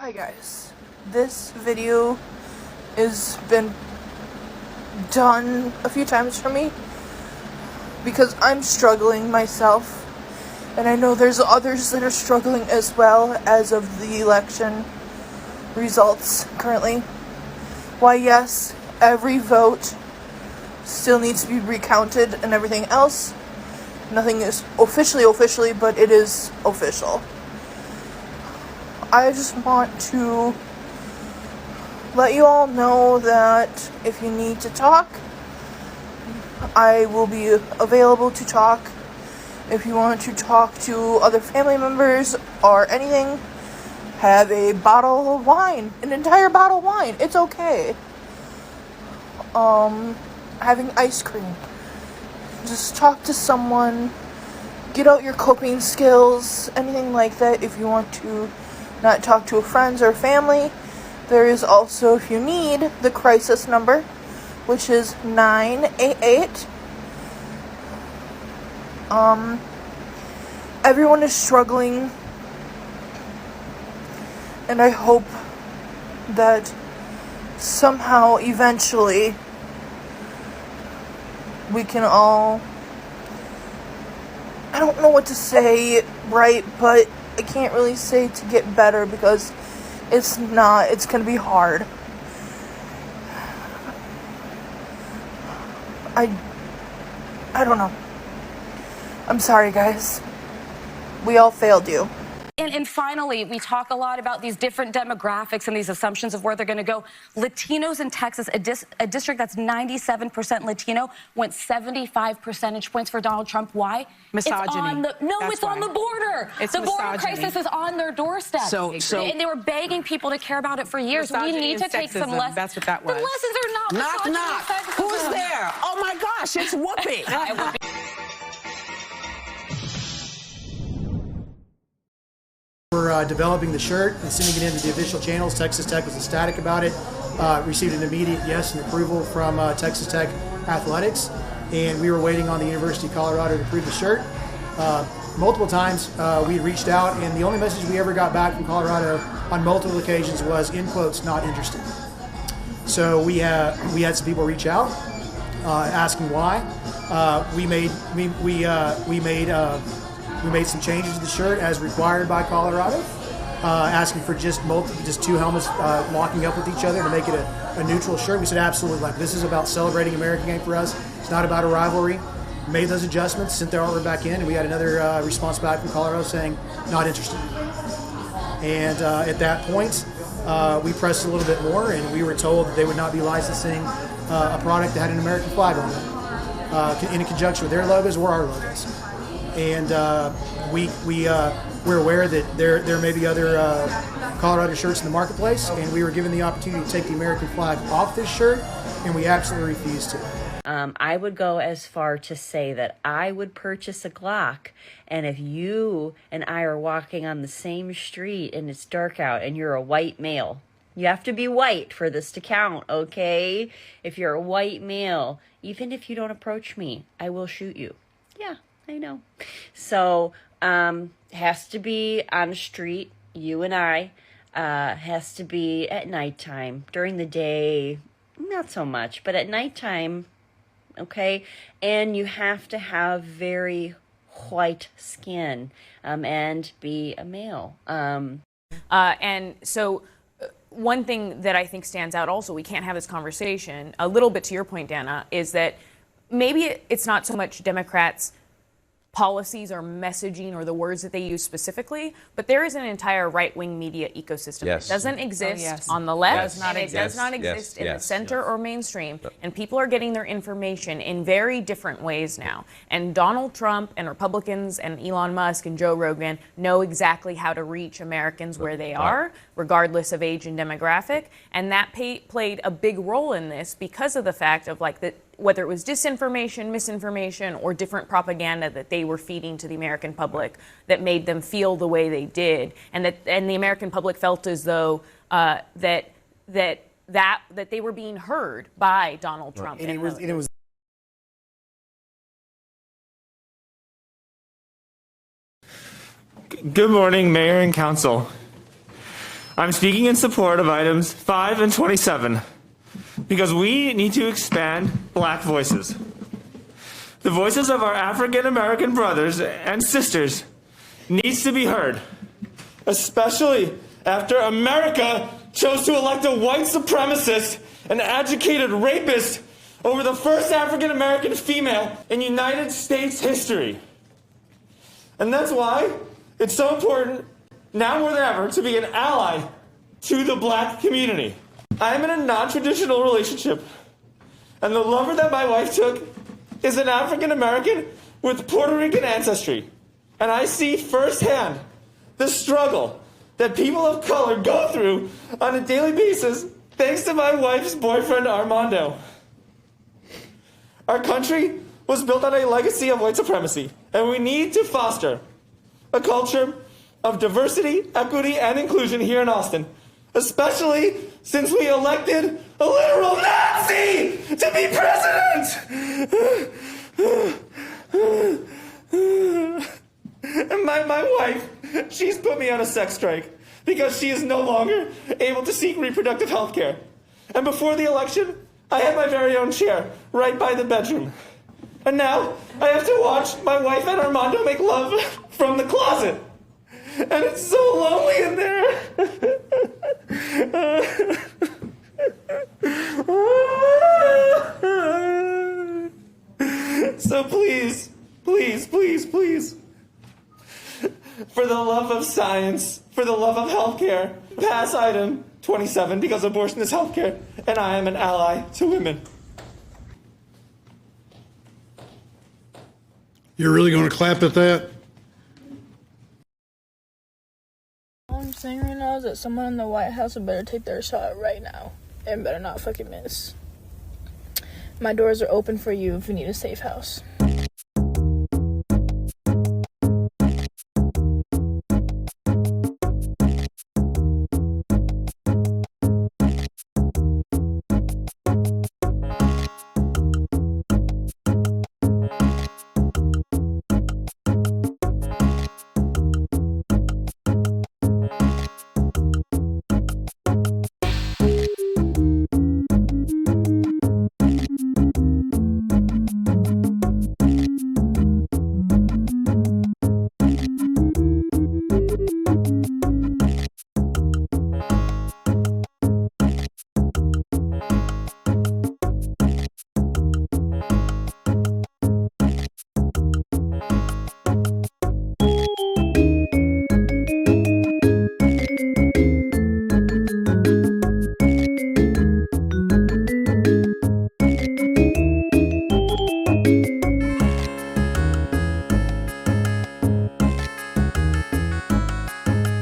Hi guys, this video has been done a few times for me because I'm struggling myself, and I know there's others that are struggling as well as of the election results currently. Why, yes, every vote still needs to be recounted and everything else. Nothing is officially, but it is official. I just want to let you all know that if you need to talk, I will be available to talk. If you want to talk to other family members or anything, have a bottle of wine, an entire bottle of wine. It's okay. Having ice cream. Just talk to someone. Get out your coping skills, anything like that. If you want to not talk to friends or family, there is also, if you need, the crisis number, which is 988. Everyone is struggling, and I hope that somehow, eventually, we can all, I don't know what to say, right, but I can't really say to get better because it's gonna be hard. I don't know. I'm sorry, guys. We all failed you. And finally, we talk a lot about these different demographics and these assumptions of where they're going to go. Latinos in Texas, a district that's 97% Latino, went 75 percentage points for Donald Trump. Why? Misogyny. It's on the border. It's the border misogyny. crisis is on their doorstep. And they were begging people to care about it for years. We need to take some lessons. That's what that was. The lessons are not Knock, misogyny. knock. Who's there? Oh my gosh, it's Whoopi. We're developing the shirt and sending it into the official channels. Texas Tech was ecstatic about it. Received an immediate yes and approval from Texas Tech Athletics, and we were waiting on the University of Colorado to approve the shirt. Multiple times we had reached out, and the only message we ever got back from Colorado on multiple occasions was, in quotes, not interested. So we had some people reach out asking why. We made some changes to the shirt as required by Colorado, asking for just two helmets locking up with each other to make it a neutral shirt. We said absolutely, like, this is about celebrating American game for us. It's not about a rivalry. We made those adjustments, sent their artwork back in, and we had another response back from Colorado saying not interested. And at that point, we pressed a little bit more, and we were told that they would not be licensing a product that had an American flag on it in conjunction with their logos or our logos. And we're aware that there may be other Colorado shirts in the marketplace, and we were given the opportunity to take the American flag off this shirt, and we absolutely refused to. I would go as far to say that I would purchase a Glock, and if you and I are walking on the same street and it's dark out and you're a white male, you have to be white for this to count, okay? If you're a white male, even if you don't approach me, I will shoot you. Yeah, I know. So, has to be on the street, you and I, has to be at nighttime. During the day, not so much, but at nighttime, okay? And you have to have very white skin, and be a male. And so one thing that I think stands out also, we can't have this conversation, a little bit to your point, Dana, is that maybe it's not so much Democrats' policies or messaging or the words that they use specifically, but there is an entire right-wing media ecosystem that doesn't exist on the left, and it does not exist in the center or mainstream, and people are getting their information in very different ways now. And Donald Trump and Republicans and Elon Musk and Joe Rogan know exactly how to reach Americans where they are, regardless of age and demographic, and that played a big role in this because of the fact of, like, that whether it was disinformation, misinformation, or different propaganda that they were feeding to the American public that made them feel the way they did, and the American public felt as though that they were being heard by Donald Trump. And it was Good morning, Mayor and Council. I'm speaking in support of items 5 and 27 because we need to expand black voices. The voices of our African American brothers and sisters needs to be heard, especially after America chose to elect a white supremacist and educated rapist over the first African American female in United States history. And that's why it's so important now more than ever to be an ally to the black community. I'm in a non-traditional relationship, and the lover that my wife took is an African American with Puerto Rican ancestry. And I see firsthand the struggle that people of color go through on a daily basis thanks to my wife's boyfriend, Armando. Our country was built on a legacy of white supremacy, and we need to foster a culture of diversity, equity, and inclusion here in Austin, especially since we elected a literal Nazi to be president! And my wife, she's put me on a sex strike because she is no longer able to seek reproductive health care. And before the election, I had my very own chair right by the bedroom. And now I have to watch my wife and Armando make love from the closet. And it's so lonely in there. So please, please, please, please, for the love of science, for the love of healthcare, pass item 27 because abortion is healthcare, and I am an ally to women. You're really going to clap at that? All I'm saying right now is that someone in the White House would better take their shot right now and better not fucking miss. My doors are open for you if you need a safe house.